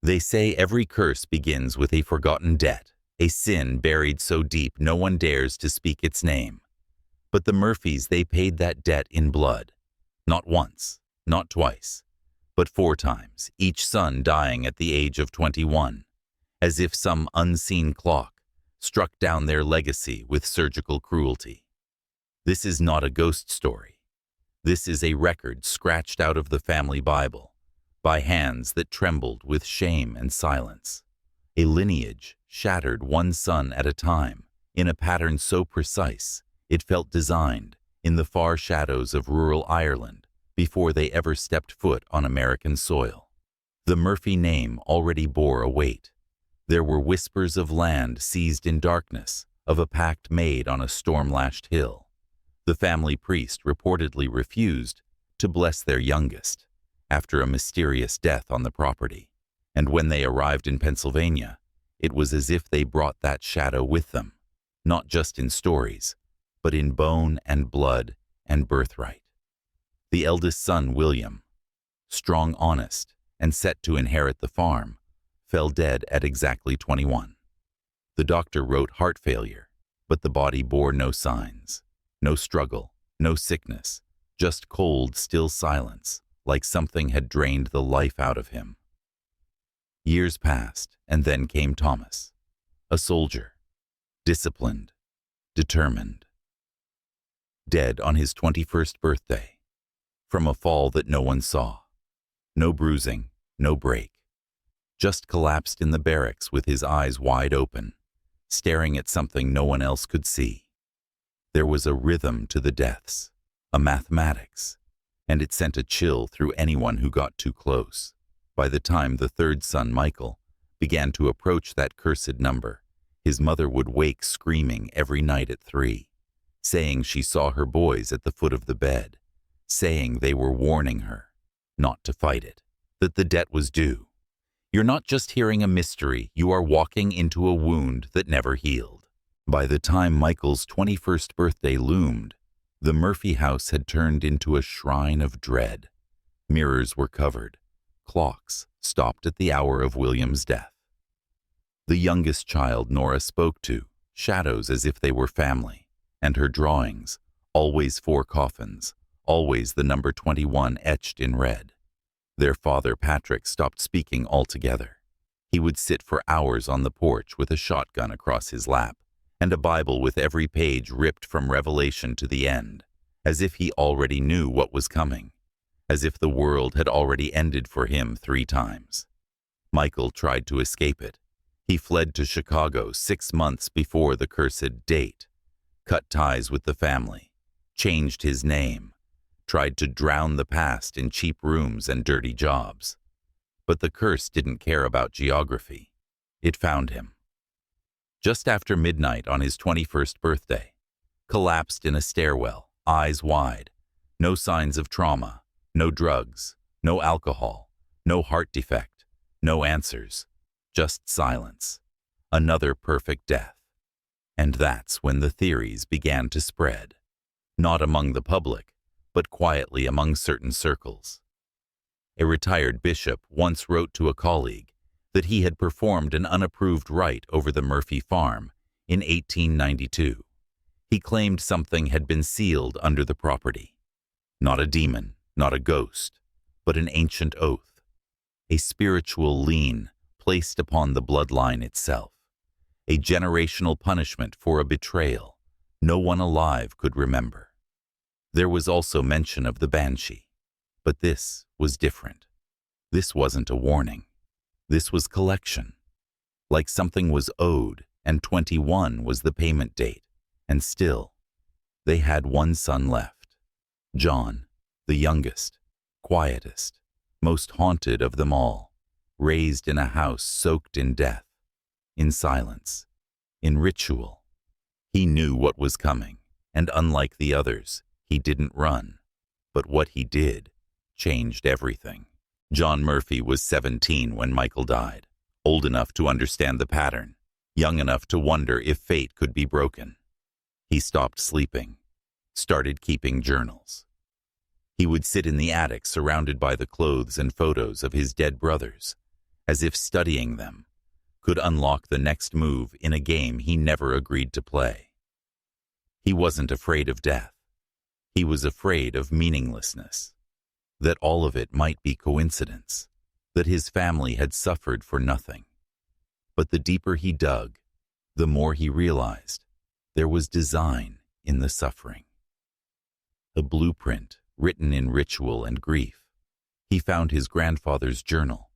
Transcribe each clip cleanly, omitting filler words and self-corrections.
They say every curse begins with a forgotten debt, a sin buried so deep no one dares to speak its name. But the Murphys, they paid that debt in blood. Not once, not twice, but 4 times, each son dying at the age of 21, as if some unseen clock struck down their legacy with surgical cruelty. This is not a ghost story. This is a record scratched out of the family Bible by hands that trembled with shame and silence. A lineage shattered one son at a time in a pattern so precise it felt designed in the far shadows of rural Ireland before they ever stepped foot on American soil. The Murphy name already bore a weight. There were whispers of land seized in darkness, of a pact made on a storm-lashed hill. The family priest reportedly refused to bless their youngest after a mysterious death on the property, and when they arrived in Pennsylvania, it was as if they brought that shadow with them, not just in stories, but in bone and blood and birthright. The eldest son, William, strong, honest, and set to inherit the farm, fell dead at exactly 21. The doctor wrote heart failure, but the body bore no signs, no struggle, no sickness, just cold, still silence, like something had drained the life out of him. Years passed, and then came Thomas, a soldier, disciplined, determined. Dead on his 21st birthday, from a fall that no one saw. No bruising, no break. Just collapsed in the barracks with his eyes wide open, staring at something no one else could see. There was a rhythm to the deaths, a mathematics, and it sent a chill through anyone who got too close. By the time the 3rd son, Michael, began to approach that cursed number, his mother would wake screaming every night at 3, saying she saw her boys at the foot of the bed, saying they were warning her not to fight it, that the debt was due. You're not just hearing a mystery, you are walking into a wound that never healed. By the time Michael's 21st birthday loomed, the Murphy house had turned into a shrine of dread. Mirrors were covered. Clocks stopped at the hour of William's death. The youngest child Nora spoke to, shadows as if they were family, and her drawings, always 4 coffins, always the number 21 etched in red. Their father, Patrick, stopped speaking altogether. He would sit for hours on the porch with a shotgun across his lap, and a Bible with every page ripped from Revelation to the end, as if he already knew what was coming, as if the world had already ended for him 3 times. Michael tried to escape it. He fled to Chicago 6 months before the cursed date, cut ties with the family, changed his name, tried to drown the past in cheap rooms and dirty jobs. But the curse didn't care about geography. It found him. Just after midnight on his 21st birthday, collapsed in a stairwell, eyes wide, no signs of trauma, no drugs, no alcohol, no heart defect, no answers, just silence. Another perfect death. And that's when the theories began to spread, not among the public, but quietly among certain circles. A retired bishop once wrote to a colleague that he had performed an unapproved rite over the Murphy farm in 1892. He claimed something had been sealed under the property. Not a demon, not a ghost, but an ancient oath, a spiritual lien placed upon the bloodline itself, a generational punishment for a betrayal no one alive could remember. There was also mention of the banshee, but this was different. This wasn't a warning. This was collection. Like something was owed, and 21 was the payment date, and still, they had 1 son left. John, the youngest, quietest, most haunted of them all, raised in a house soaked in death, in silence, in ritual. He knew what was coming, and unlike the others, he didn't run, but what he did changed everything. John Murphy was 17 when Michael died, old enough to understand the pattern, young enough to wonder if fate could be broken. He stopped sleeping, started keeping journals. He would sit in the attic surrounded by the clothes and photos of his dead brothers, as if studying them could unlock the next move in a game he never agreed to play. He wasn't afraid of death. He was afraid of meaninglessness, that all of it might be coincidence, that his family had suffered for nothing. But the deeper he dug, the more he realized there was design in the suffering. A blueprint written in ritual and grief. He found his grandfather's journal,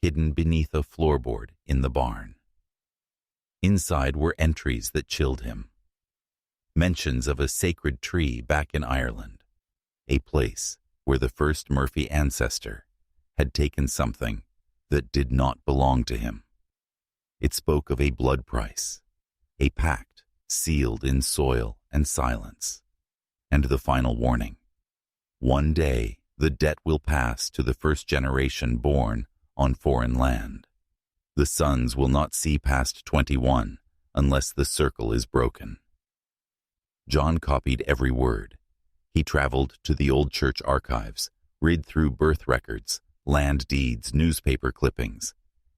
hidden beneath a floorboard in the barn. Inside were entries that chilled him. Mentions of a sacred tree back in Ireland, a place where the first Murphy ancestor had taken something that did not belong to him. It spoke of a blood price, a pact sealed in soil and silence, and the final warning. One day, the debt will pass to the first generation born on foreign land. The sons will not see past 21 unless the circle is broken. John copied every word. He traveled to the old church archives, read through birth records, land deeds, newspaper clippings,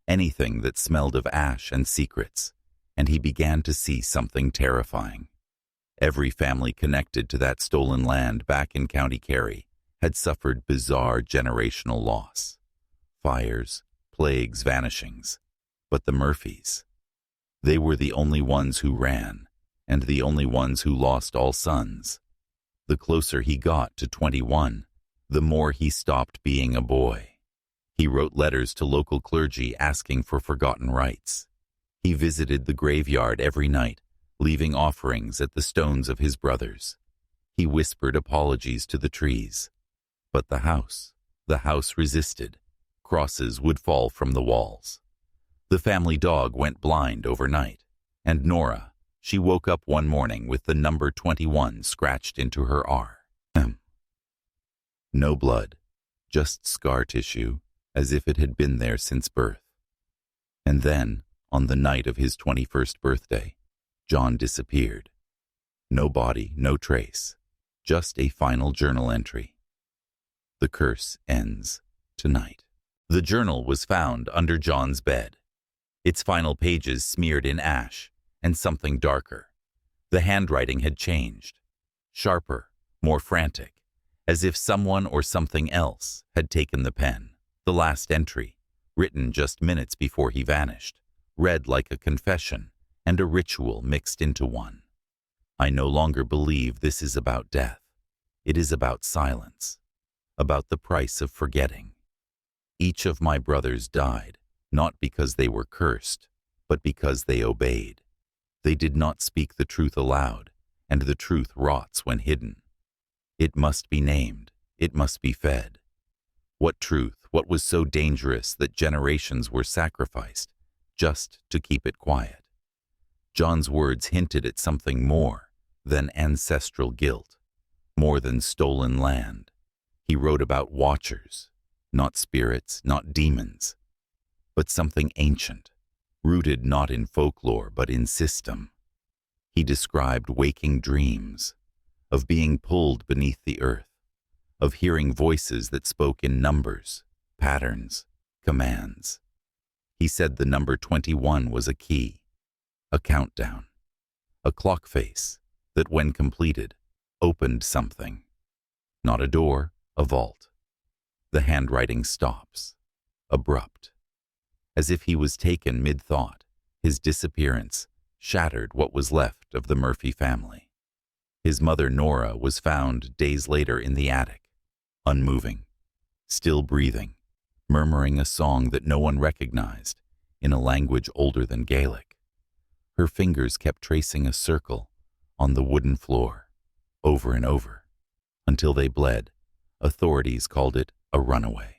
anything that smelled of ash and secrets, and he began to see something terrifying. Every family connected to that stolen land back in County Kerry had suffered bizarre generational loss. Fires, plagues, vanishings. But the Murphys, they were the only ones who ran, and the only ones who lost all sons. The closer he got to 21, the more he stopped being a boy. He wrote letters to local clergy asking for forgotten rites. He visited the graveyard every night, leaving offerings at the stones of his brothers. He whispered apologies to the trees. But the house resisted. Crosses would fall from the walls. The family dog went blind overnight, and Nora, she woke up one morning with the number 21 scratched into her arm. No blood, just scar tissue, as if it had been there since birth. And then, on the night of his 21st birthday, John disappeared. No body, no trace, just a final journal entry. The curse ends tonight. The journal was found under John's bed, its final pages smeared in ash and something darker. The handwriting had changed, sharper, more frantic, as if someone or something else had taken the pen. The last entry, written just minutes before he vanished, read like a confession and a ritual mixed into one. I no longer believe this is about death. It is about silence, about the price of forgetting. Each of my brothers died, not because they were cursed, but because they obeyed. They did not speak the truth aloud, and the truth rots when hidden. It must be named, it must be fed. What truth, what was so dangerous that generations were sacrificed just to keep it quiet? John's words hinted at something more than ancestral guilt, more than stolen land. He wrote about watchers, not spirits, not demons, but something ancient, rooted not in folklore but in system. He described waking dreams, of being pulled beneath the earth, of hearing voices that spoke in numbers, patterns, commands. He said the number 21 was a key, a countdown, a clock face that, when completed, opened something. Not a door, a vault. The handwriting stops, abrupt. As if he was taken mid-thought, his disappearance shattered what was left of the Murphy family. His mother, Nora, was found days later in the attic, unmoving, still breathing, murmuring a song that no one recognized in a language older than Gaelic. Her fingers kept tracing a circle on the wooden floor, over and over, until they bled. Authorities called it a runaway.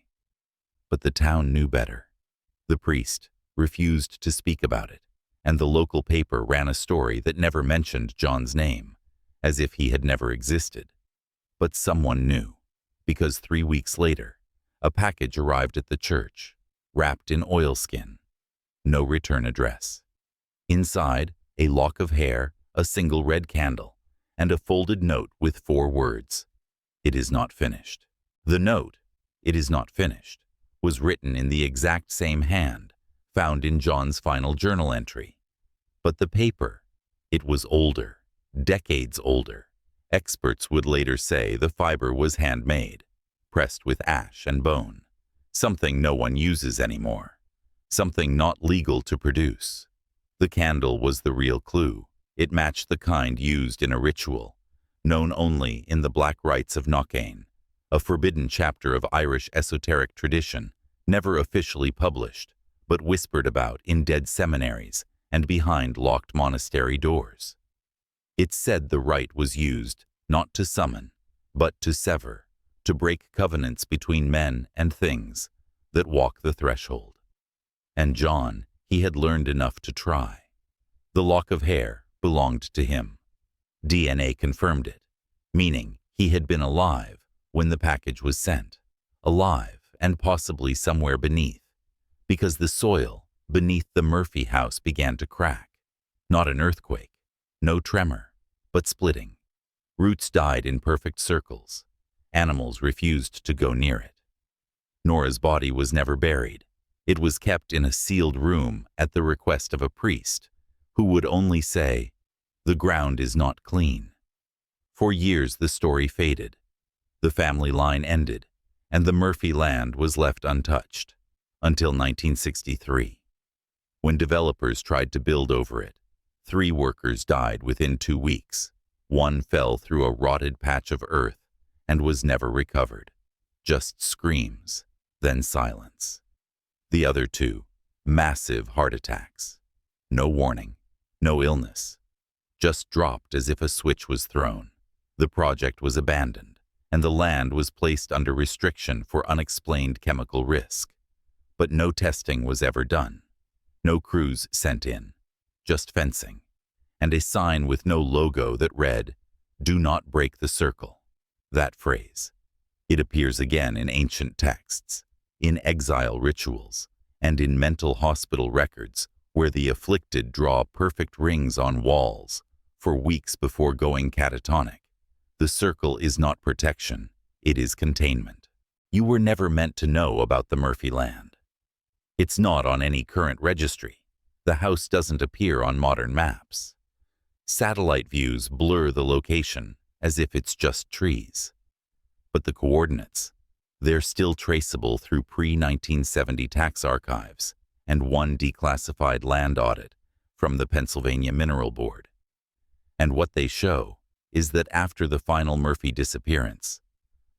But the town knew better. The priest refused to speak about it, and the local paper ran a story that never mentioned John's name, as if he had never existed. But someone knew, because 3 weeks later, a package arrived at the church, wrapped in oilskin. No return address. Inside, a lock of hair, a single red candle, and a folded note with 4 words. It is not finished. The note, it is not finished, was written in the exact same hand found in John's final journal entry. But the paper, it was older, decades older. Experts would later say the fiber was handmade, pressed with ash and bone, something no one uses anymore, something not legal to produce. The candle was the real clue. It matched the kind used in a ritual, known only in the Black Rites of Knockane, a forbidden chapter of Irish esoteric tradition, never officially published, but whispered about in dead seminaries and behind locked monastery doors. It said the rite was used not to summon, but to sever, to break covenants between men and things that walk the threshold. And John, he had learned enough to try. The lock of hair belonged to him. DNA confirmed it, meaning he had been alive when the package was sent, alive and possibly somewhere beneath, because the soil beneath the Murphy house began to crack. Not an earthquake, no tremor, but splitting. Roots died in perfect circles. Animals refused to go near it. Nora's body was never buried. It was kept in a sealed room at the request of a priest, who would only say, "The ground is not clean." For years the story faded. The family line ended, and the Murphy land was left untouched, until 1963. When developers tried to build over it, 3 workers died within 2 weeks. One fell through a rotted patch of earth and was never recovered. Just screams, then silence. The other 2, massive heart attacks. No warning, no illness. Just dropped as if a switch was thrown. The project was abandoned, and the land was placed under restriction for unexplained chemical risk. But no testing was ever done. No crews sent in. Just fencing, and a sign with no logo that read, "Do not break the circle." That phrase. It appears again in ancient texts, in exile rituals, and in mental hospital records where the afflicted draw perfect rings on walls for weeks before going catatonic. The circle is not protection, it is containment. You were never meant to know about the Murphy land. It's not on any current registry. The house doesn't appear on modern maps. Satellite views blur the location as if it's just trees. But the coordinates, they're still traceable through pre-1970 tax archives and one declassified land audit from the Pennsylvania Mineral Board. And what they show is that after the final Murphy disappearance,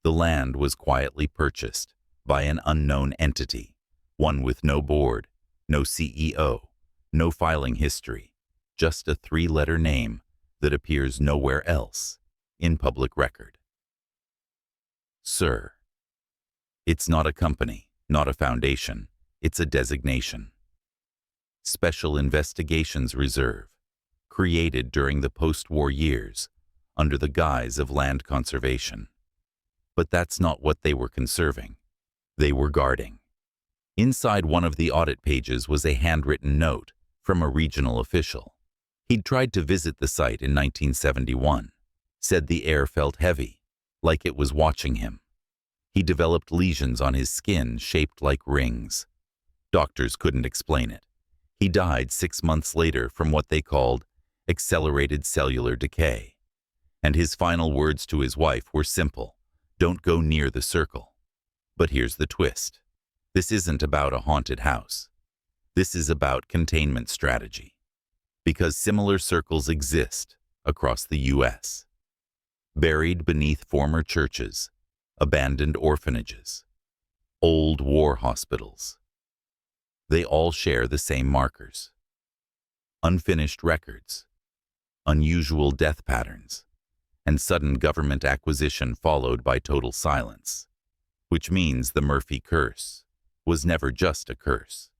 the land was quietly purchased by an unknown entity, one with no board, no CEO, no filing history, just a 3-letter name that appears nowhere else in public record. Sir. It's not a company, not a foundation, it's a designation. Special Investigations Reserve, created during the post-war years under the guise of land conservation. But that's not what they were conserving. They were guarding. Inside one of the audit pages was a handwritten note from a regional official. He'd tried to visit the site in 1971, said the air felt heavy, like it was watching him. He developed lesions on his skin shaped like rings. Doctors couldn't explain it. He died 6 months later from what they called accelerated cellular decay. And his final words to his wife were simple: "Don't go near the circle." But here's the twist. This isn't about a haunted house. This is about containment strategy. Because similar circles exist across the U.S. Buried beneath former churches, abandoned orphanages, old war hospitals. They all share the same markers. Unfinished records, unusual death patterns, and sudden government acquisition followed by total silence, which means the Murphy curse was never just a curse.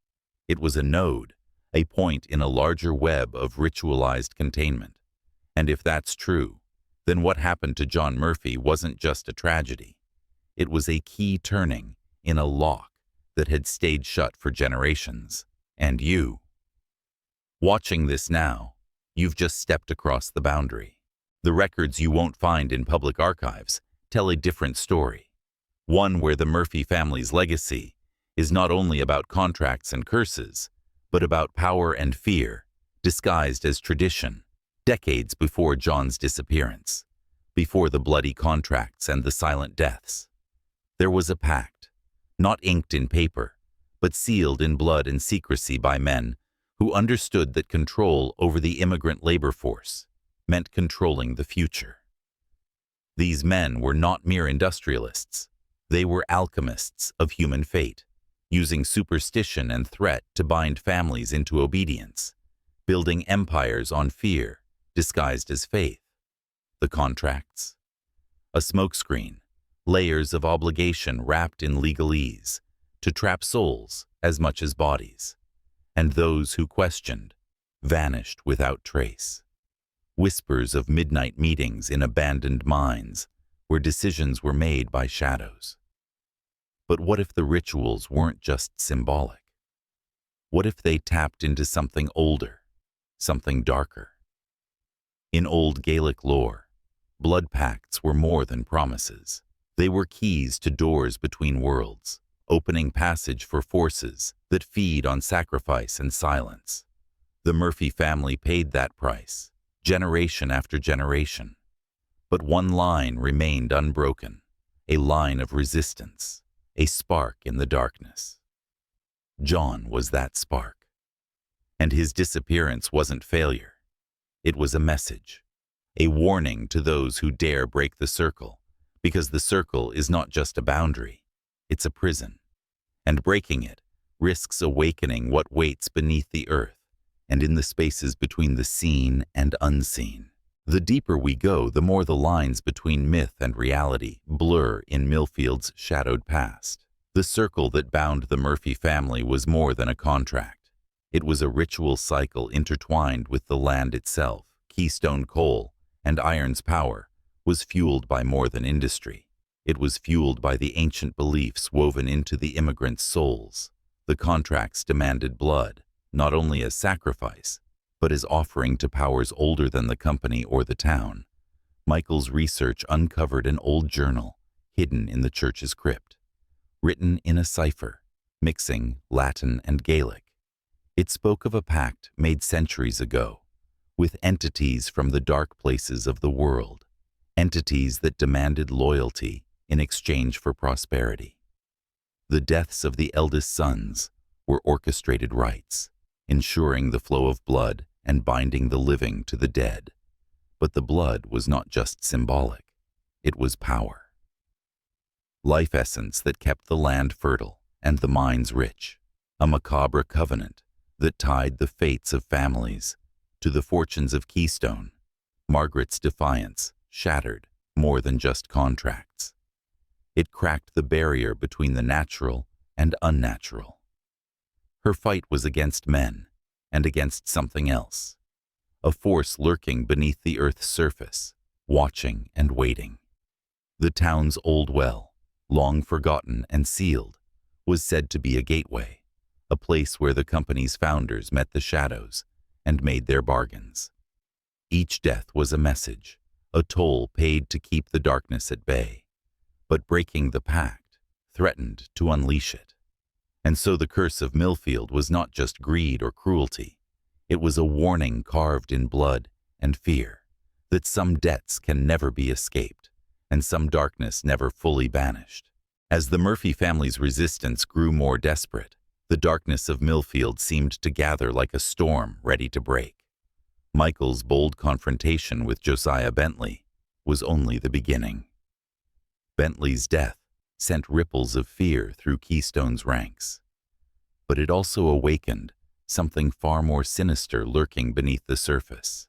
It was a node, a point in a larger web of ritualized containment. And if that's true, then what happened to John Murphy wasn't just a tragedy. It was a key turning in a lock that had stayed shut for generations. And you, watching this now, you've just stepped across the boundary. The records you won't find in public archives tell a different story. One where the Murphy family's legacy is not only about contracts and curses, but about power and fear, disguised as tradition, decades before John's disappearance, before the bloody contracts and the silent deaths. There was a pact, not inked in paper, but sealed in blood and secrecy by men who understood that control over the immigrant labor force meant controlling the future. These men were not mere industrialists. They were alchemists of human fate, using superstition and threat to bind families into obedience, building empires on fear disguised as faith. The contracts? A smokescreen, layers of obligation wrapped in legalese, to trap souls as much as bodies. And those who questioned vanished without trace. Whispers of midnight meetings in abandoned mines where decisions were made by shadows. But what if the rituals weren't just symbolic? What if they tapped into something older, something darker? In old Gaelic lore, blood pacts were more than promises. They were keys to doors between worlds, opening passage for forces that feed on sacrifice and silence. The Murphy family paid that price, generation after generation. But one line remained unbroken, a line of resistance, a spark in the darkness. John was that spark. And his disappearance wasn't failure. It was a message, a warning to those who dare break the circle, because the circle is not just a boundary, it's a prison. And breaking it risks awakening what waits beneath the earth and in the spaces between the seen and unseen. The deeper we go, the more the lines between myth and reality blur in Millfield's shadowed past. The circle that bound the Murphy family was more than a contract. It was a ritual cycle intertwined with the land itself. Keystone coal and iron's power was fueled by more than industry. It was fueled by the ancient beliefs woven into the immigrants' souls. The contracts demanded blood, not only as sacrifice, but as offering to powers older than the company or the town. Michael's research uncovered an old journal hidden in the church's crypt, written in a cipher, mixing Latin and Gaelic. It spoke of a pact made centuries ago, with entities from the dark places of the world, entities that demanded loyalty in exchange for prosperity. The deaths of the eldest sons were orchestrated rites, ensuring the flow of blood and binding the living to the dead. But the blood was not just symbolic, it was power. Life essence that kept the land fertile and the mines rich, a macabre covenant that tied the fates of families to the fortunes of Keystone. Margaret's defiance shattered more than just contracts. It cracked the barrier between the natural and unnatural. Her fight was against men and against something else, a force lurking beneath the earth's surface, watching and waiting. The town's old well, long forgotten and sealed, was said to be a gateway, a place where the company's founders met the shadows and made their bargains. Each death was a message, a toll paid to keep the darkness at bay. But breaking the pact threatened to unleash it. And so the curse of Millfield was not just greed or cruelty. It was a warning carved in blood and fear that some debts can never be escaped and some darkness never fully banished. As the Murphy family's resistance grew more desperate, the darkness of Millfield seemed to gather like a storm ready to break. Michael's bold confrontation with Josiah Bentley was only the beginning. Bentley's death sent ripples of fear through Keystone's ranks. But it also awakened something far more sinister lurking beneath the surface.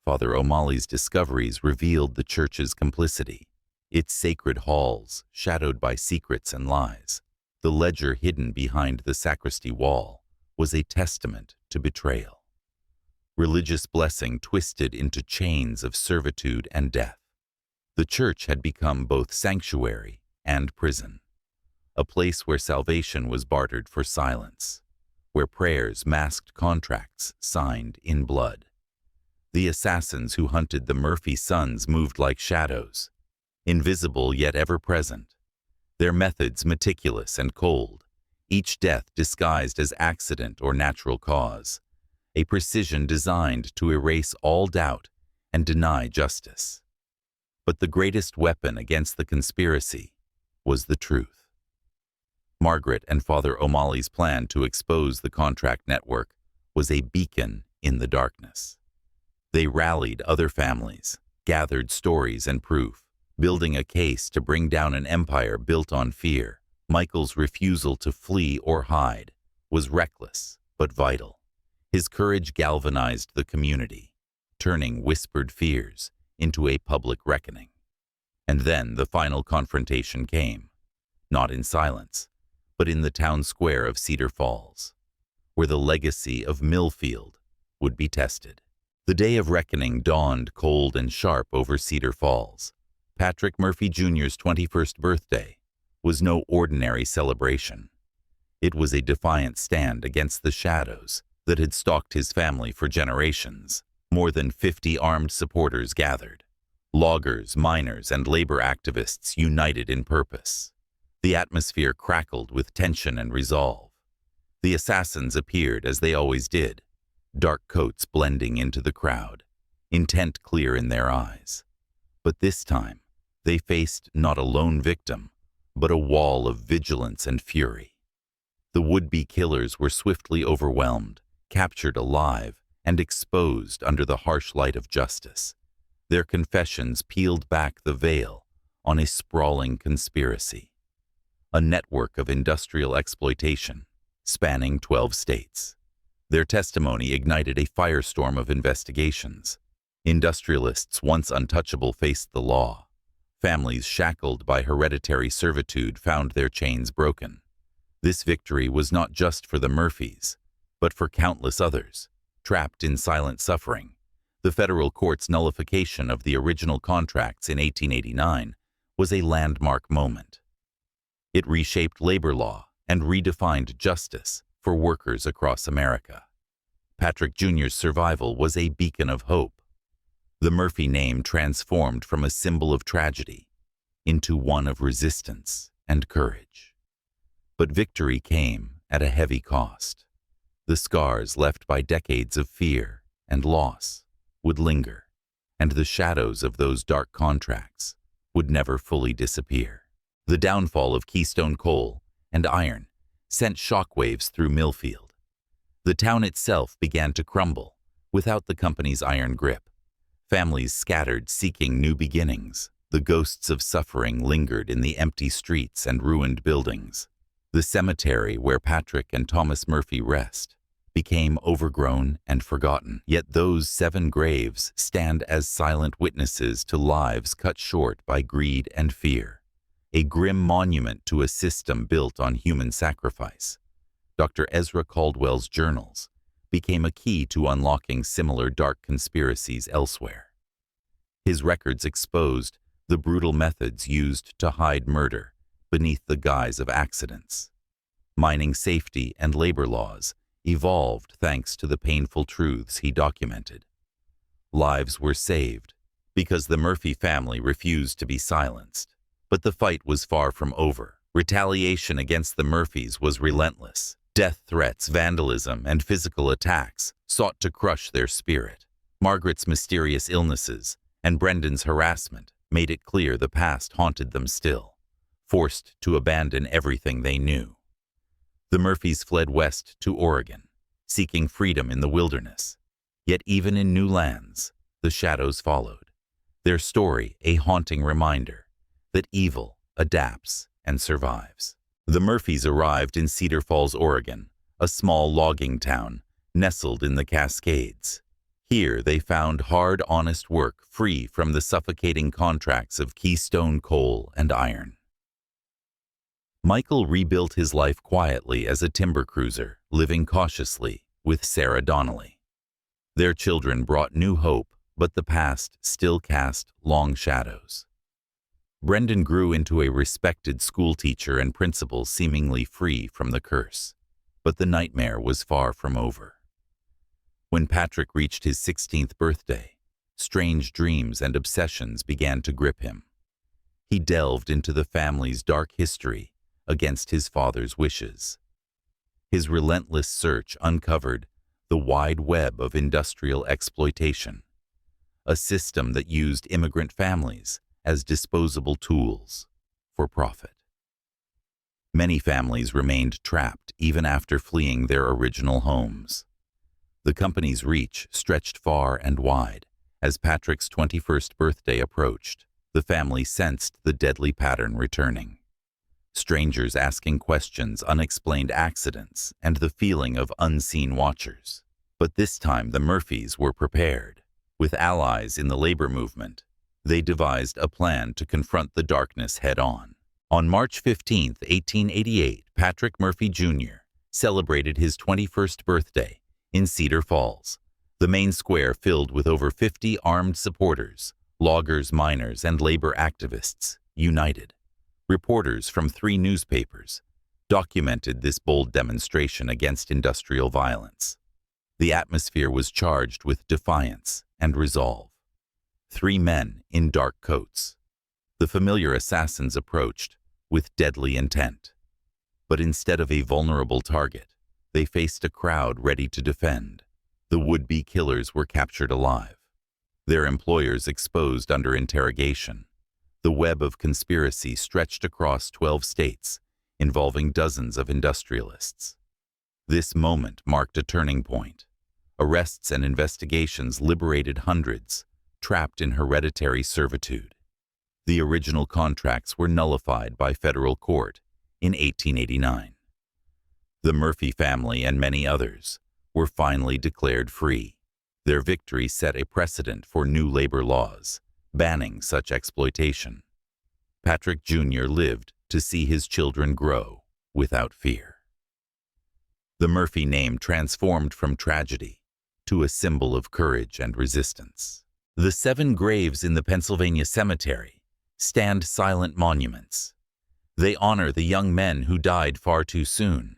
Father Omali's discoveries revealed the church's complicity, its sacred halls shadowed by secrets and lies. The ledger hidden behind the sacristy wall was a testament to betrayal. Religious blessing twisted into chains of servitude and death. The church had become both sanctuary and prison, a place where salvation was bartered for silence, where prayers masked contracts signed in blood. The assassins who hunted the Murphy sons moved like shadows, invisible yet ever present, their methods meticulous and cold, each death disguised as accident or natural cause, a precision designed to erase all doubt and deny justice. But the greatest weapon against the conspiracy was the truth. Margaret and Father Omali's plan to expose the contract network was a beacon in the darkness. They rallied other families, gathered stories and proof, building a case to bring down an empire built on fear. Michael's refusal to flee or hide was reckless but vital. His courage galvanized the community, turning whispered fears into a public reckoning. And then the final confrontation came, not in silence, but in the town square of Cedar Falls, where the legacy of Millfield would be tested. The day of reckoning dawned cold and sharp over Cedar Falls. Patrick Murphy Jr.'s 21st birthday was no ordinary celebration. It was a defiant stand against the shadows that had stalked his family for generations. More than 50 armed supporters gathered. Loggers, miners, and labor activists united in purpose. The atmosphere crackled with tension and resolve. The assassins appeared as they always did, dark coats blending into the crowd, intent clear in their eyes. But this time, they faced not a lone victim, but a wall of vigilance and fury. The would-be killers were swiftly overwhelmed, captured alive, and exposed under the harsh light of justice. Their confessions peeled back the veil on a sprawling conspiracy, a network of industrial exploitation spanning 12 states. Their testimony ignited a firestorm of investigations. Industrialists once untouchable faced the law. Families shackled by hereditary servitude found their chains broken. This victory was not just for the Murphys, but for countless others, trapped in silent suffering. The federal court's nullification of the original contracts in 1889 was a landmark moment. It reshaped labor law and redefined justice for workers across America. Patrick Jr.'s survival was a beacon of hope. The Murphy name transformed from a symbol of tragedy into one of resistance and courage. But victory came at a heavy cost. The scars left by decades of fear and loss would linger, and the shadows of those dark contracts would never fully disappear. The downfall of Keystone Coal and Iron sent shockwaves through Millfield. The town itself began to crumble without the company's iron grip. Families scattered seeking new beginnings. The ghosts of suffering lingered in the empty streets and ruined buildings. The cemetery where Patrick and Thomas Murphy rest became overgrown and forgotten. Yet those 7 graves stand as silent witnesses to lives cut short by greed and fear, a grim monument to a system built on human sacrifice. Dr. Ezra Caldwell's journals became a key to unlocking similar dark conspiracies elsewhere. His records exposed the brutal methods used to hide murder beneath the guise of accidents. Mining safety and labor laws evolved thanks to the painful truths he documented. Lives were saved because the Murphy family refused to be silenced. But the fight was far from over. Retaliation against the Murphys was relentless. Death threats, vandalism, and physical attacks sought to crush their spirit. Margaret's mysterious illnesses and Brendan's harassment made it clear the past haunted them still, forced to abandon everything they knew. The Murphys fled west to Oregon, seeking freedom in the wilderness. Yet even in new lands, the shadows followed. Their story a haunting reminder that evil adapts and survives. The Murphys arrived in Cedar Falls, Oregon, a small logging town nestled in the Cascades. Here they found hard, honest work free from the suffocating contracts of Keystone Coal and Iron. Michael rebuilt his life quietly as a timber cruiser, living cautiously with Sarah Donnelly. Their children brought new hope, but the past still cast long shadows. Brendan grew into a respected schoolteacher and principal, seemingly free from the curse. But the nightmare was far from over. When Patrick reached his 16th birthday, strange dreams and obsessions began to grip him. He delved into the family's dark history against his father's wishes. His relentless search uncovered the wide web of industrial exploitation, a system that used immigrant families as disposable tools for profit. Many families remained trapped even after fleeing their original homes. The company's reach stretched far and wide. As Patrick's 21st birthday approached, the family sensed the deadly pattern returning. Strangers asking questions, unexplained accidents, and the feeling of unseen watchers. But this time the Murphys were prepared. With allies in the labor movement, they devised a plan to confront the darkness head-on. On March 15, 1888, Patrick Murphy Jr. celebrated his 21st birthday in Cedar Falls, the main square filled with over 50 armed supporters, loggers, miners, and labor activists, united. Reporters from 3 newspapers documented this bold demonstration against industrial violence. The atmosphere was charged with defiance and resolve. 3 men in dark coats. The familiar assassins approached with deadly intent. But instead of a vulnerable target, they faced a crowd ready to defend. The would-be killers were captured alive, their employers exposed under interrogation. The web of conspiracy stretched across 12 states, involving dozens of industrialists. This moment marked a turning point. Arrests and investigations liberated hundreds, trapped in hereditary servitude. The original contracts were nullified by federal court in 1889. The Murphy family and many others were finally declared free. Their victory set a precedent for new labor laws, banning such exploitation. Patrick Jr. lived to see his children grow without fear. The Murphy name transformed from tragedy to a symbol of courage and resistance. The 7 graves in the Pennsylvania cemetery stand silent monuments. They honor the young men who died far too soon,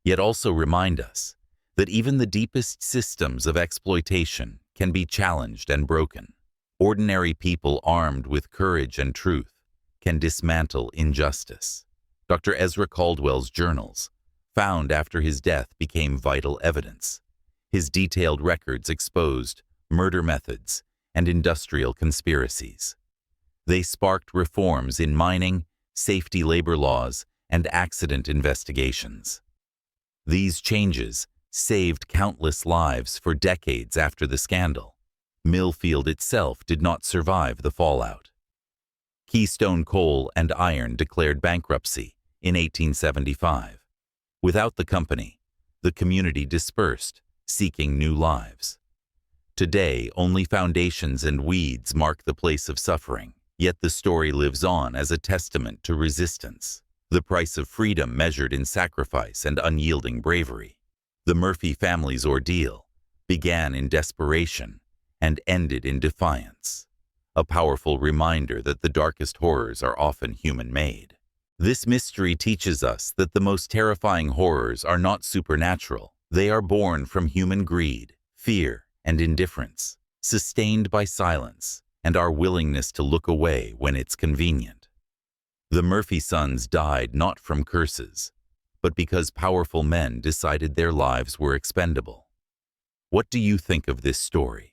yet also remind us that even the deepest systems of exploitation can be challenged and broken. Ordinary people armed with courage and truth can dismantle injustice. Dr. Ezra Caldwell's journals, found after his death, became vital evidence. His detailed records exposed murder methods and industrial conspiracies. They sparked reforms in mining, safety labor laws, and accident investigations. These changes saved countless lives for decades after the scandal. Millfield itself did not survive the fallout. Keystone Coal and Iron declared bankruptcy in 1875. Without the company, the community dispersed, seeking new lives. Today, only foundations and weeds mark the place of suffering, yet the story lives on as a testament to resistance, the price of freedom measured in sacrifice and unyielding bravery. The Murphy family's ordeal began in desperation and ended in defiance, a powerful reminder that the darkest horrors are often human-made. This mystery teaches us that the most terrifying horrors are not supernatural. They are born from human greed, fear, and indifference, sustained by silence and our willingness to look away when it's convenient. The Murphy sons died not from curses, but because powerful men decided their lives were expendable. What do you think of this story?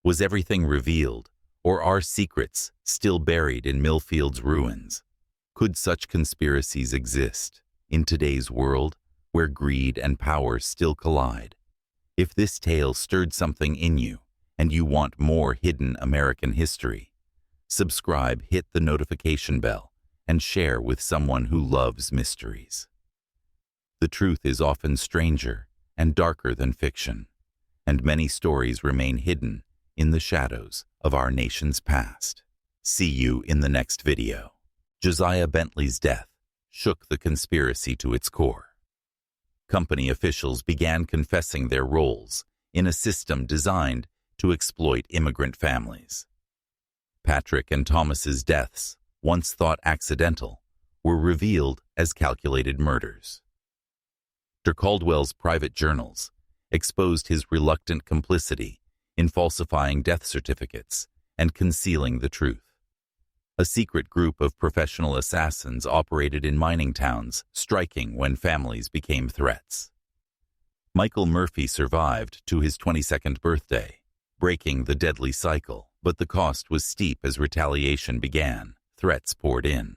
Was everything revealed, or are secrets still buried in Millfield's ruins? Could such conspiracies exist in today's world where greed and power still collide? If this tale stirred something in you and you want more hidden American history, subscribe, hit the notification bell, and share with someone who loves mysteries. The truth is often stranger and darker than fiction, and many stories remain hidden in the shadows of our nation's past. See you in the next video. Josiah Bentley's death shook the conspiracy to its core. Company officials began confessing their roles in a system designed to exploit immigrant families. Patrick and Thomas's deaths, once thought accidental, were revealed as calculated murders. Dr. Caldwell's private journals exposed his reluctant complicity in falsifying death certificates and concealing the truth. A secret group of professional assassins operated in mining towns, striking when families became threats. Michael Murphy survived to his 22nd birthday, breaking the deadly cycle, but the cost was steep as retaliation began. Threats poured in.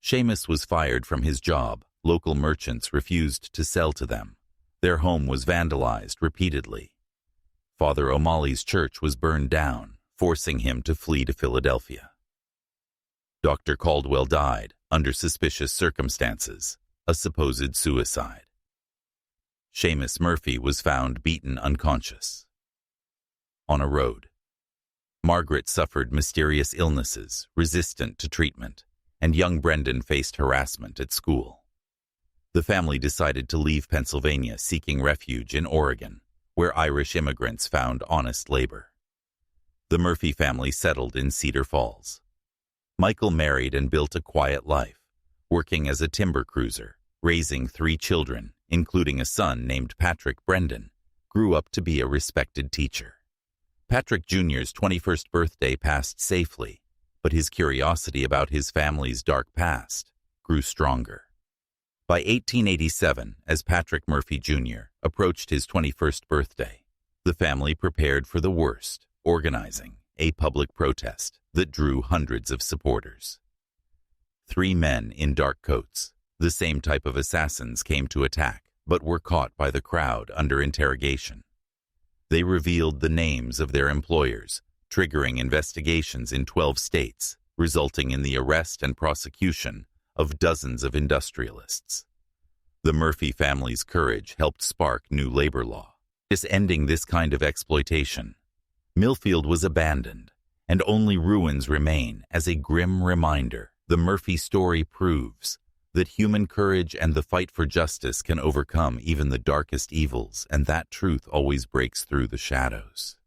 Seamus was fired from his job. Local merchants refused to sell to them. Their home was vandalized repeatedly. Father Omali's church was burned down, forcing him to flee to Philadelphia. Dr. Caldwell died under suspicious circumstances, a supposed suicide. Seamus Murphy was found beaten unconscious. On a road. Margaret suffered mysterious illnesses, resistant to treatment, and young Brendan faced harassment at school. The family decided to leave Pennsylvania, seeking refuge in Oregon, where Irish immigrants found honest labor. The Murphy family settled in Cedar Falls. Michael married and built a quiet life, working as a timber cruiser, raising 3 children, including a son named Patrick. Brendan grew up to be a respected teacher. Patrick Jr.'s 21st birthday passed safely, but his curiosity about his family's dark past grew stronger. By 1887, as Patrick Murphy Jr. approached his 21st birthday, the family prepared for the worst, organizing a public protest that drew hundreds of supporters. 3 men in dark coats, the same type of assassins, came to attack, but were caught by the crowd under interrogation. They revealed the names of their employers, triggering investigations in 12 states, resulting in the arrest and prosecution of dozens of industrialists. The Murphy family's courage helped spark new labor law, ending this kind of exploitation. Millfield was abandoned, and only ruins remain as a grim reminder. The Murphy story proves that human courage and the fight for justice can overcome even the darkest evils, and that truth always breaks through the shadows.